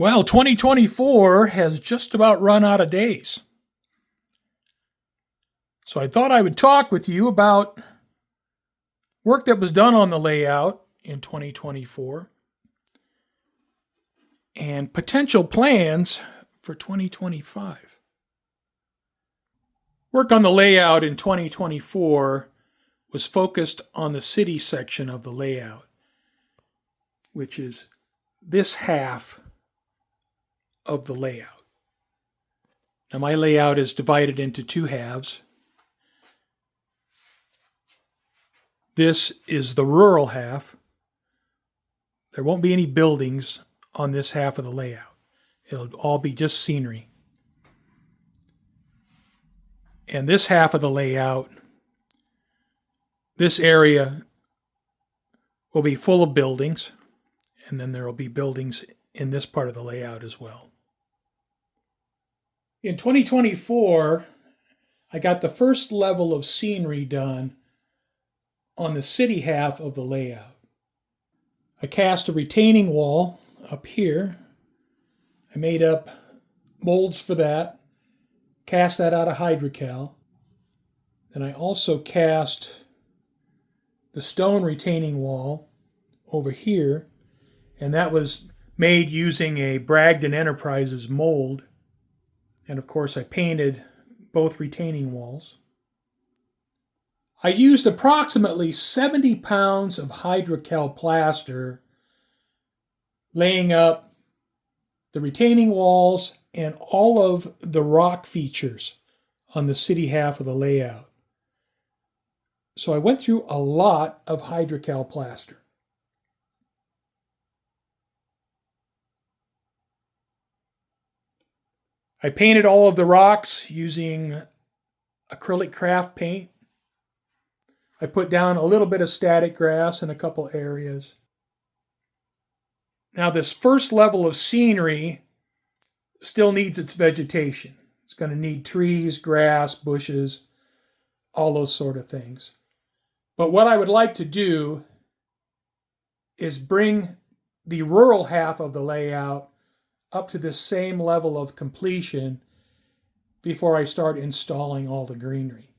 Well, 2024 has just about run out of days. So I thought I would talk with you about work that was done on the layout in 2024 and potential plans for 2025. Work on the layout in 2024 was focused on the city section of the layout, which is this half of the layout. Now, my layout is divided into two halves. This is the rural half. There won't be any buildings on this half of the layout. It'll all be just scenery. And this half of the layout, this area will be full of buildings, and then there will be buildings in this part of the layout as well. In 2024, I got the first level of scenery done on the city half of the layout. I cast a retaining wall up here. I made up molds for that, cast that out of hydrocal. Then I also cast the stone retaining wall over here, and that was made using a Bragdon Enterprises mold. And of course, I painted both retaining walls. I used approximately 70 pounds of hydrocal plaster, laying up the retaining walls and all of the rock features on the city half of the layout. So I went through a lot of hydrocal plaster. I painted all of the rocks using acrylic craft paint. I put down a little bit of static grass in a couple areas. Now, this first level of scenery still needs its vegetation. It's going to need trees, grass, bushes, all those sort of things. But what I would like to do is bring the rural half of the layout up to the same level of completion before I start installing all the greenery.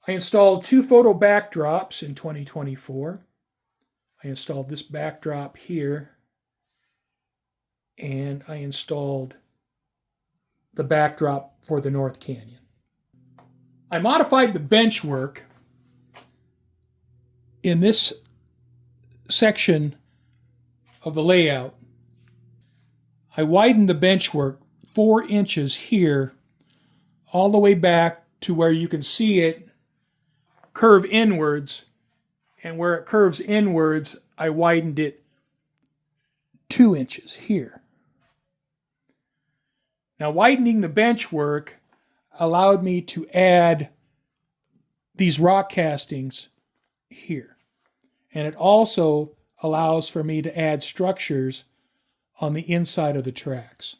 I installed 2 photo backdrops in 2024. I installed this backdrop here, and I installed the backdrop for the North Canyon. I modified the bench work in this section of the layout. I widened the bench work 4 inches here, all the way back to where you can see it curve inwards. And where it curves inwards, I widened it 2 inches here. Now, widening the bench work allowed me to add these rock castings here. And it also allows for me to add structures on the inside of the tracks.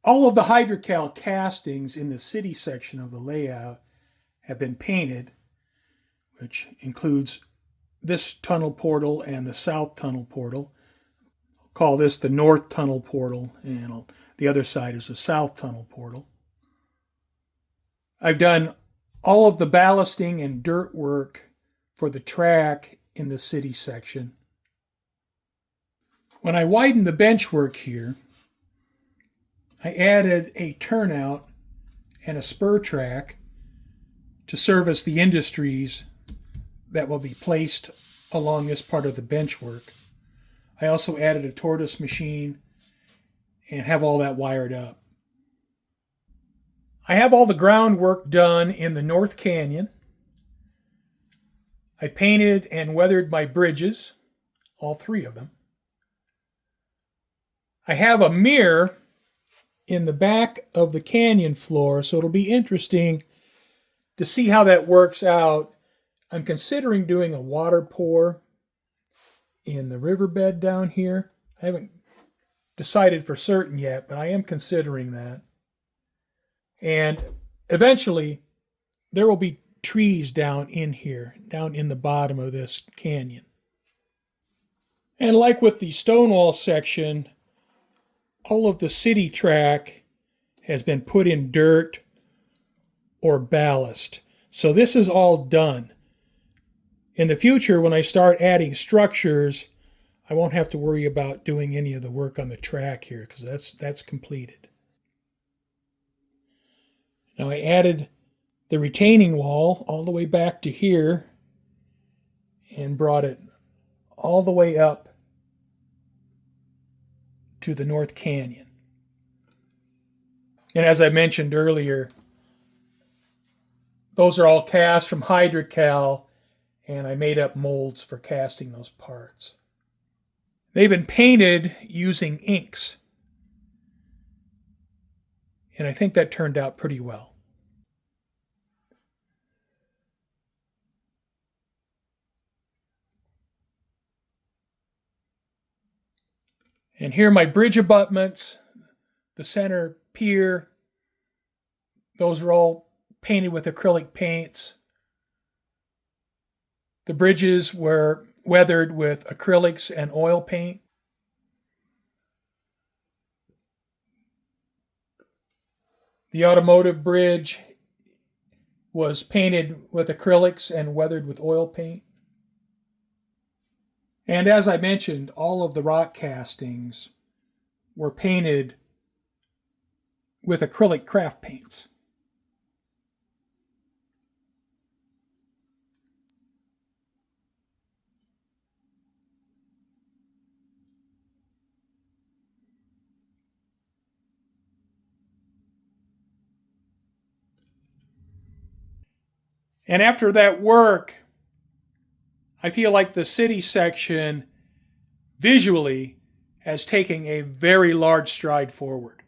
All of the hydrocal castings in the city section of the layout have been painted, which includes this tunnel portal and the south tunnel portal. I'll call this the north tunnel portal, and the other side is the south tunnel portal. I've done all of the ballasting and dirt work for the track in the city section. When I widened the bench work here, I added a turnout and a spur track to service the industries that will be placed along this part of the bench work. I also added a tortoise machine and have all that wired up. I have all the groundwork done in the North Canyon. I painted and weathered my bridges, all 3 of them. I have a mirror in the back of the canyon floor, so it'll be interesting to see how that works out. I'm considering doing a water pour in the riverbed down here. I haven't decided for certain yet, but I am considering that. And eventually, there will be trees down in here, down in the bottom of this canyon. And like with the Stonewall section, all of the city track has been put in dirt or ballast. So this is all done. In the future, when I start adding structures, I won't have to worry about doing any of the work on the track here because that's completed. Now I added the retaining wall all the way back to here and brought it all the way up to the North Canyon. And as I mentioned earlier, those are all cast from Hydrocal, and I made up molds for casting those parts. They've been painted using inks, and I think that turned out pretty well. And here are my bridge abutments, the center pier. Those are all painted with acrylic paints. The bridges were weathered with acrylics and oil paint. The automotive bridge was painted with acrylics and weathered with oil paint. And as I mentioned, all of the rock castings were painted with acrylic craft paints. And after that work, I feel like the city section visually has taken a very large stride forward.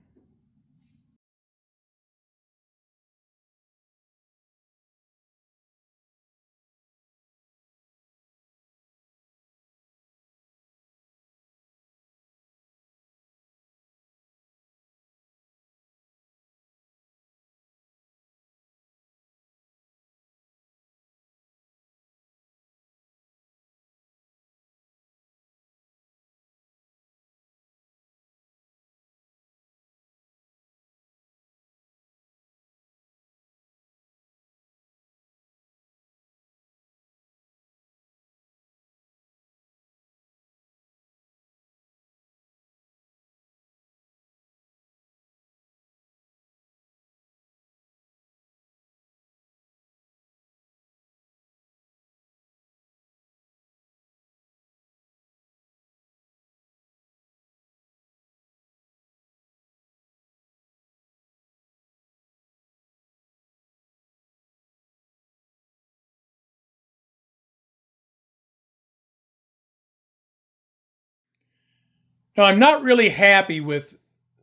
Now, I'm not really happy with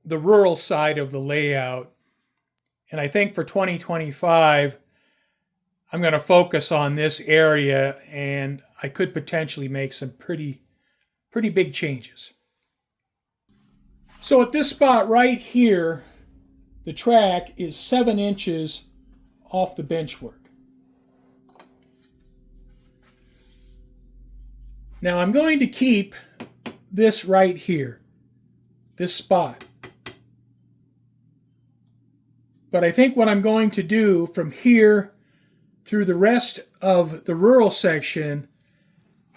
the rural side of the layout, and I think for 2025, I'm going to focus on this area, and I could potentially make some pretty big changes. So at this spot right here, the track is 7 inches off the benchwork. Now I'm going to keep this right here, this spot. But I think what I'm going to do from here through the rest of the rural section,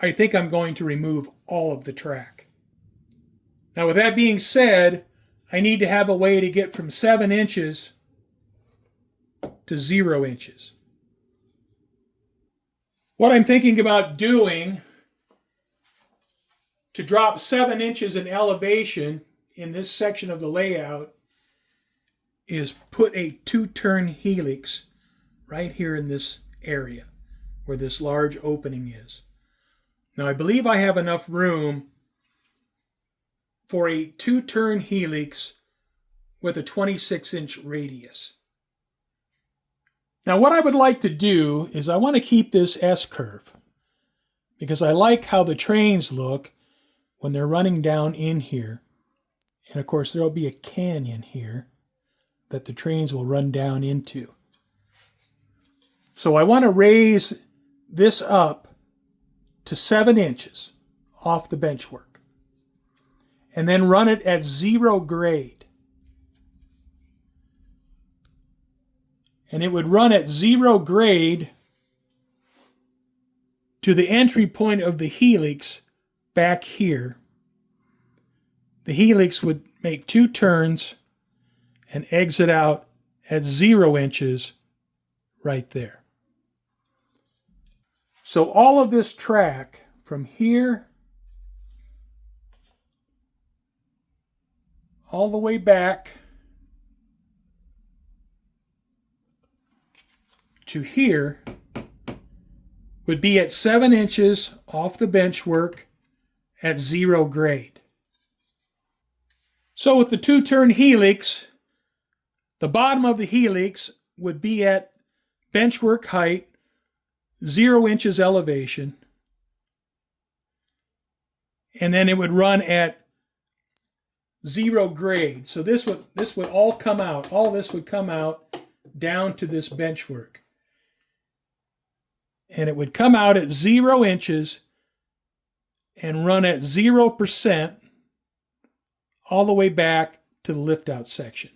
I think I'm going to remove all of the track. Now with that being said, I need to have a way to get from 7 inches to 0 inches. What I'm thinking about doing to drop 7 inches in elevation in this section of the layout is put a 2-turn helix right here in this area where this large opening is. Now I believe I have enough room for a 2-turn helix with a 26-inch radius. Now what I would like to do is I want to keep this S-curve because I like how the trains look when they're running down in here. And of course there will be a canyon here that the trains will run down into. So I want to raise this up to 7 inches off the benchwork. And then run it at 0 grade. And it would run at 0 grade to the entry point of the helix back here. The helix would make 2 turns and exit out at 0 inches right there. So all of this track from here all the way back to here would be at 7 inches off the benchwork at 0 grade. So with the 2-turn helix, the bottom of the helix would be at benchwork height, 0 inches elevation, and then it would run at 0 grade. So this would all come out. All this would come out down to this benchwork. And it would come out at 0 inches and run at 0% all the way back to the lift-out section.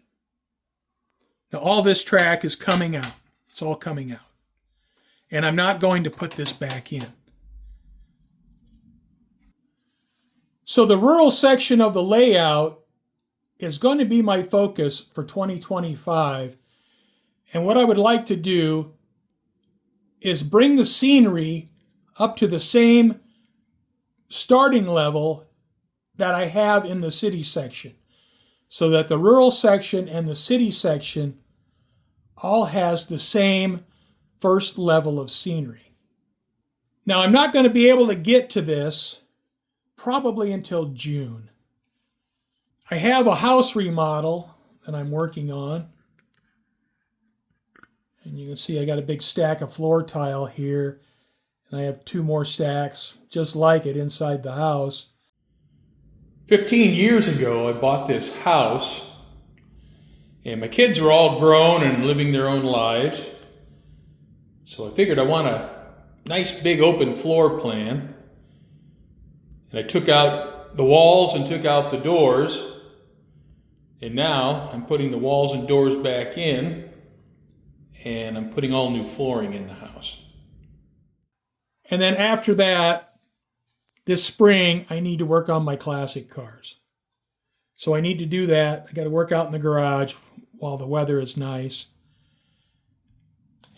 Now all this track is coming out. It's all coming out. And I'm not going to put this back in. So the rural section of the layout is going to be my focus for 2025. And what I would like to do is bring the scenery up to the same starting level that I have in the city section, so that the rural section and the city section all has the same first level of scenery. Now, I'm not going to be able to get to this probably until June. I have a house remodel that I'm working on. And you can see I got a big stack of floor tile here. And I have 2 more stacks just like it inside the house. 15 years ago, I bought this house. And my kids were all grown and living their own lives. So I figured I want a nice big open floor plan. And I took out the walls and took out the doors. And now I'm putting the walls and doors back in. And I'm putting all new flooring in the house. And then after that, this spring, I need to work on my classic cars. So I need to do that. I got to work out in the garage while the weather is nice.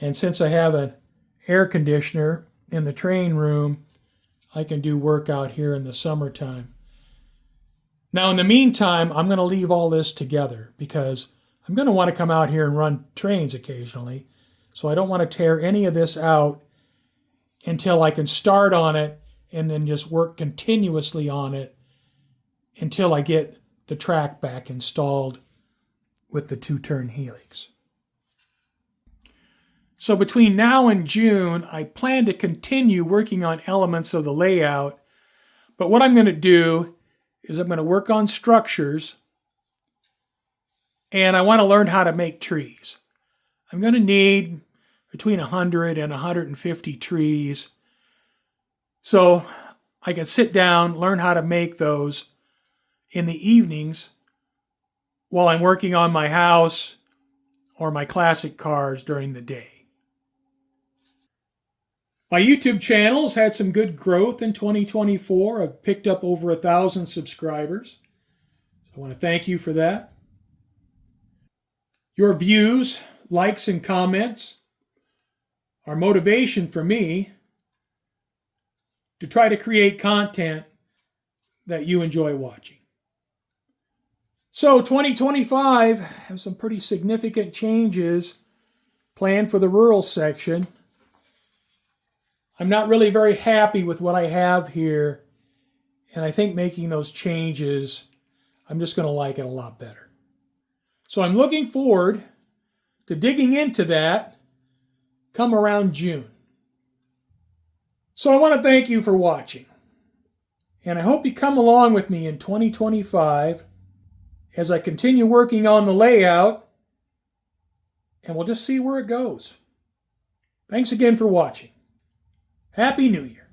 And since I have an air conditioner in the train room, I can do work out here in the summertime. Now, in the meantime, I'm going to leave all this together because I'm going to want to come out here and run trains occasionally. So I don't want to tear any of this out until I can start on it and then just work continuously on it until I get the track back installed with the 2-turn helix. So between now and June, I plan to continue working on elements of the layout. But what I'm going to do is I'm going to work on structures, and I want to learn how to make trees. I'm going to need between 100 and 150 trees. So I can sit down, learn how to make those in the evenings while I'm working on my house or my classic cars during the day. My YouTube channel's had some good growth in 2024. I've picked up over 1,000 subscribers. I want to thank you for that. Your views, likes, and comments are motivation for me to try to create content that you enjoy watching. So 2025 has some pretty significant changes planned for the rural section. I'm not really very happy with what I have here, and I think making those changes, I'm just going to like it a lot better. So I'm looking forward to digging into that come around June. So I want to thank you for watching, and I hope you come along with me in 2025 as I continue working on the layout, and we'll just see where it goes. Thanks again for watching. Happy New Year.